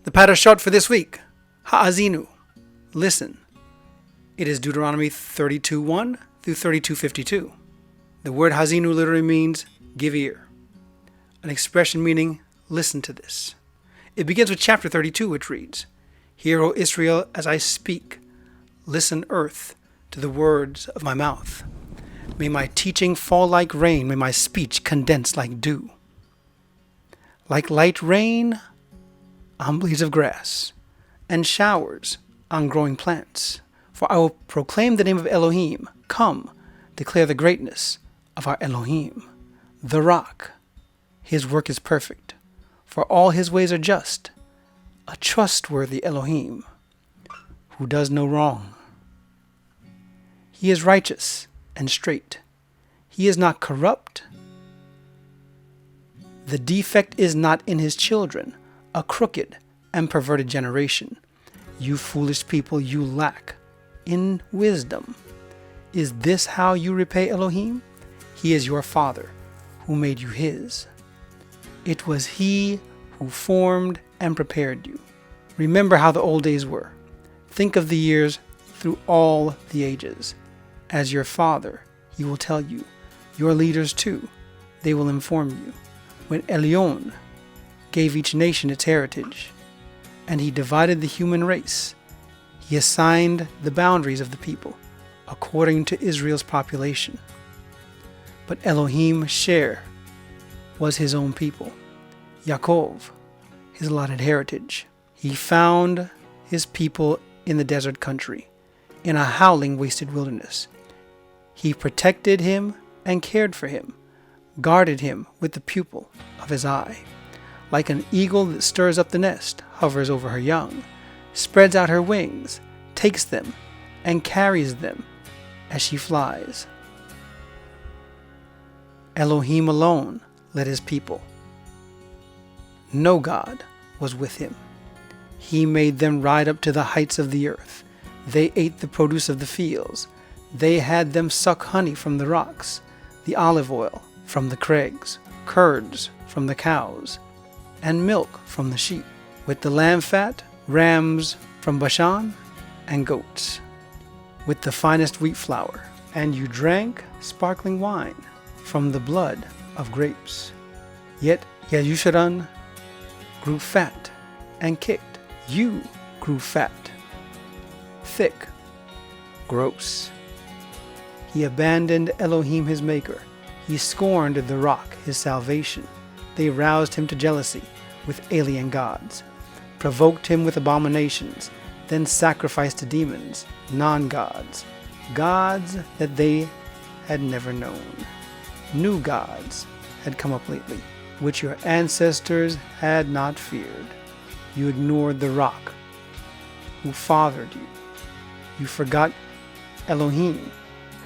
The parashot for this week, Ha'azinu, listen. It is Deuteronomy 32:1 through 32:52. The word Hazinu literally means give ear, an expression meaning listen to this. It begins with chapter 32, which reads, Hear, O Israel, as I speak. Listen, earth, to the words of my mouth. May my teaching fall like rain, may my speech condense like dew. Like light rain on blades of grass, and showers on growing plants. For I will proclaim the name of Elohim. Come, declare the greatness of our Elohim, the rock. His work is perfect, for all his ways are just. A trustworthy Elohim, who does no wrong. He is righteous and straight. He is not corrupt. The defect is not in his children, a crooked and perverted generation. You foolish people, you lack in wisdom. Is this how you repay Elohim? He is your Father, who made you his. It was he who formed and prepared you. Remember how the old days were. Think of the years through all the ages. As your Father, he will tell you. Your leaders too, they will inform you. When Elyon gave each nation its heritage, and he divided the human race, he assigned the boundaries of the people according to Israel's population. But Elohim Sher was his own people, Yaakov, his allotted heritage. He found his people in the desert country, in a howling wasted wilderness. He protected him and cared for him, guarded him with the pupil of his eye. Like an eagle that stirs up the nest, hovers over her young, spreads out her wings, takes them, and carries them as she flies. Elohim alone led his people. No God was with him. He made them ride up to the heights of the earth. They ate the produce of the fields. They had them suck honey from the rocks, the olive oil from the crags, curds from the cows, and milk from the sheep, with the lamb fat, rams from Bashan, and goats, with the finest wheat flour. And you drank sparkling wine from the blood of grapes. Yet Yeshurun grew fat and kicked. You grew fat, thick, gross. He abandoned Elohim his maker. He scorned the rock, his salvation. They roused him to jealousy with alien gods, provoked him with abominations, then sacrificed to demons, non-gods, gods that they had never known. New gods had come up lately, which your ancestors had not feared. You ignored the rock, who fathered you. You forgot Elohim,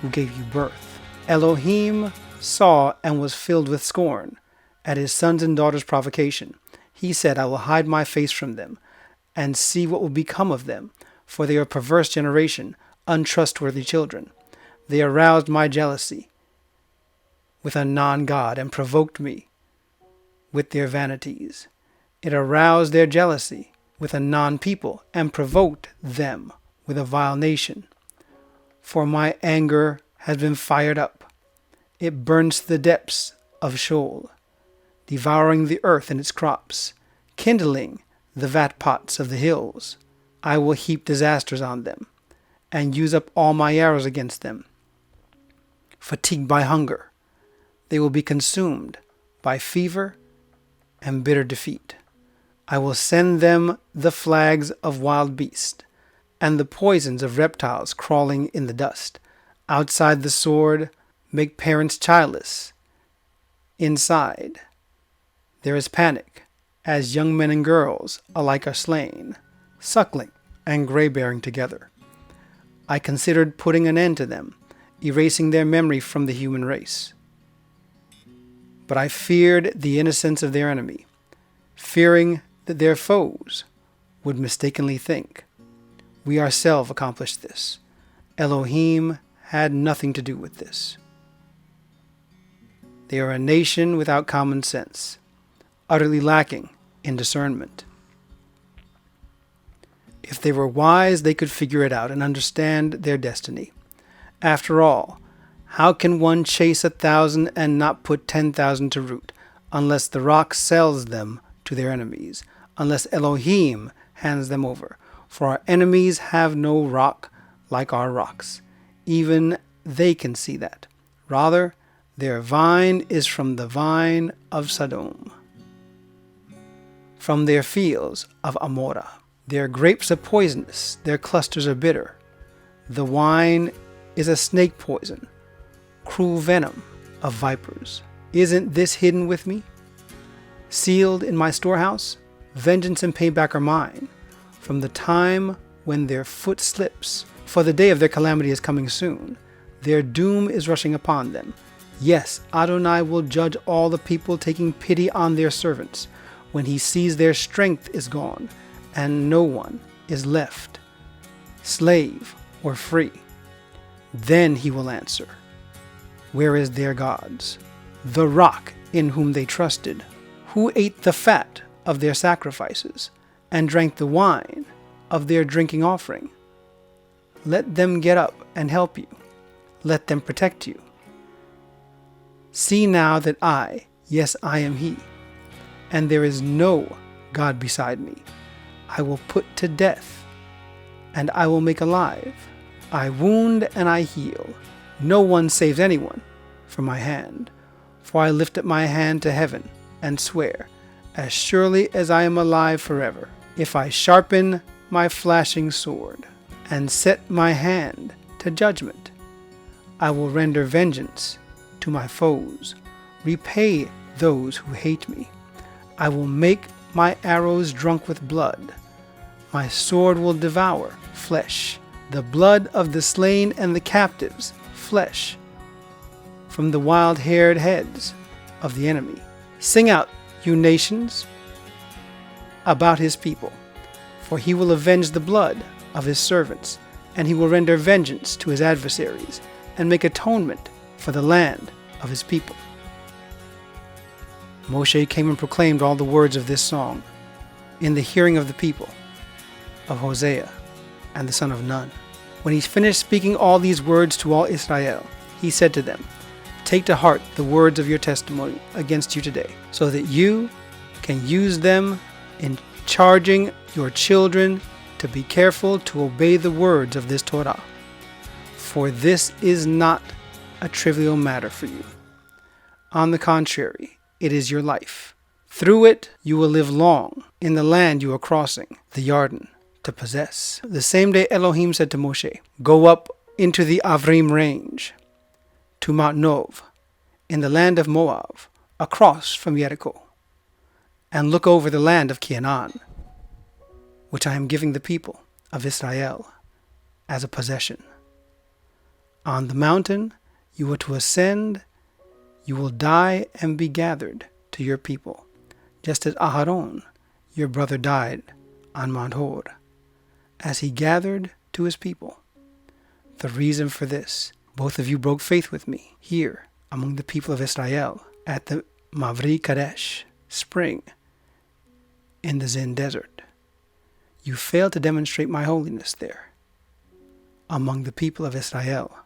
who gave you birth. Elohim saw and was filled with scorn at his sons and daughters' provocation. He said, I will hide my face from them and see what will become of them, for they are a perverse generation, untrustworthy children. They aroused my jealousy with a non-God and provoked me with their vanities. It aroused their jealousy with a non-people and provoked them with a vile nation. For my anger has been fired up. It burns to the depths of Sheol, devouring the earth and its crops, kindling the vat pots of the hills. I will heap disasters on them, and use up all my arrows against them. Fatigued by hunger, they will be consumed by fever and bitter defeat. I will send them the flags of wild beasts, and the poisons of reptiles crawling in the dust. Outside the sword, make parents childless. Inside, there is panic, as young men and girls alike are slain, suckling and gray-bearing together. I considered putting an end to them, erasing their memory from the human race. But I feared the innocence of their enemy, fearing that their foes would mistakenly think, we ourselves accomplished this. Elohim had nothing to do with this. They are a nation without common sense, utterly lacking in discernment. If they were wise, they could figure it out and understand their destiny. After all, how can one chase 1,000 and not put 10,000 to root, unless the rock sells them to their enemies, unless Elohim hands them over? For our enemies have no rock like our rocks. Even they can see that. Rather, their vine is from the vine of Sodom, from their fields of Amorah. Their grapes are poisonous, their clusters are bitter. The wine is a snake poison, cruel venom of vipers. Isn't this hidden with me, sealed in my storehouse? Vengeance and payback are mine, from the time when their foot slips. For the day of their calamity is coming soon. Their doom is rushing upon them. Yes, Adonai will judge all the people, taking pity on their servants, when he sees their strength is gone, and no one is left, slave or free. Then he will answer, where is their gods, the rock in whom they trusted, who ate the fat of their sacrifices, and drank the wine of their drinking offering? Let them get up and help you. Let them protect you. See now that I, yes, I am he, and there is no God beside me. I will put to death, and I will make alive. I wound and I heal. No one saves anyone from my hand. For I lift up my hand to heaven and swear, as surely as I am alive forever, if I sharpen my flashing sword and set my hand to judgment, I will render vengeance to my foes, repay those who hate me. I will make my arrows drunk with blood. My sword will devour flesh, the blood of the slain and the captives, flesh, from the wild-haired heads of the enemy. Sing out, you nations, about his people, for he will avenge the blood of his servants, and he will render vengeance to his adversaries, and make atonement for the land of his people. Moshe came and proclaimed all the words of this song in the hearing of the people of Hosea and the son of Nun. When he finished speaking all these words to all Israel, he said to them, take to heart the words of your testimony against you today, so that you can use them in charging your children to be careful to obey the words of this Torah. For this is not a trivial matter for you. On the contrary, it is your life. Through it you will live long in the land you are crossing, the Yarden, to possess. The same day Elohim said to Moshe, go up into the Avrim range, to Mount Nov, in the land of Moab, across from Jericho, and look over the land of Canaan, which I am giving the people of Israel as a possession. On the mountain you are to ascend, you will die and be gathered to your people, just as Aharon, your brother, died on Mount Hor, as he gathered to his people. The reason for this, both of you broke faith with me here among the people of Israel at the Mavri Kadesh spring in the Zin desert. You failed to demonstrate my holiness there among the people of Israel.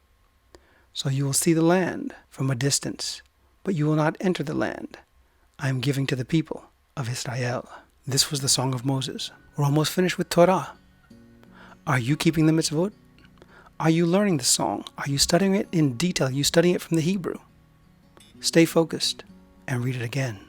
So you will see the land from a distance, but you will not enter the land I am giving to the people of Israel. This was the Song of Moses. We're almost finished with Torah. Are you keeping the mitzvot? Are you learning the song? Are you studying it in detail? Are you studying it from the Hebrew? Stay focused and read it again.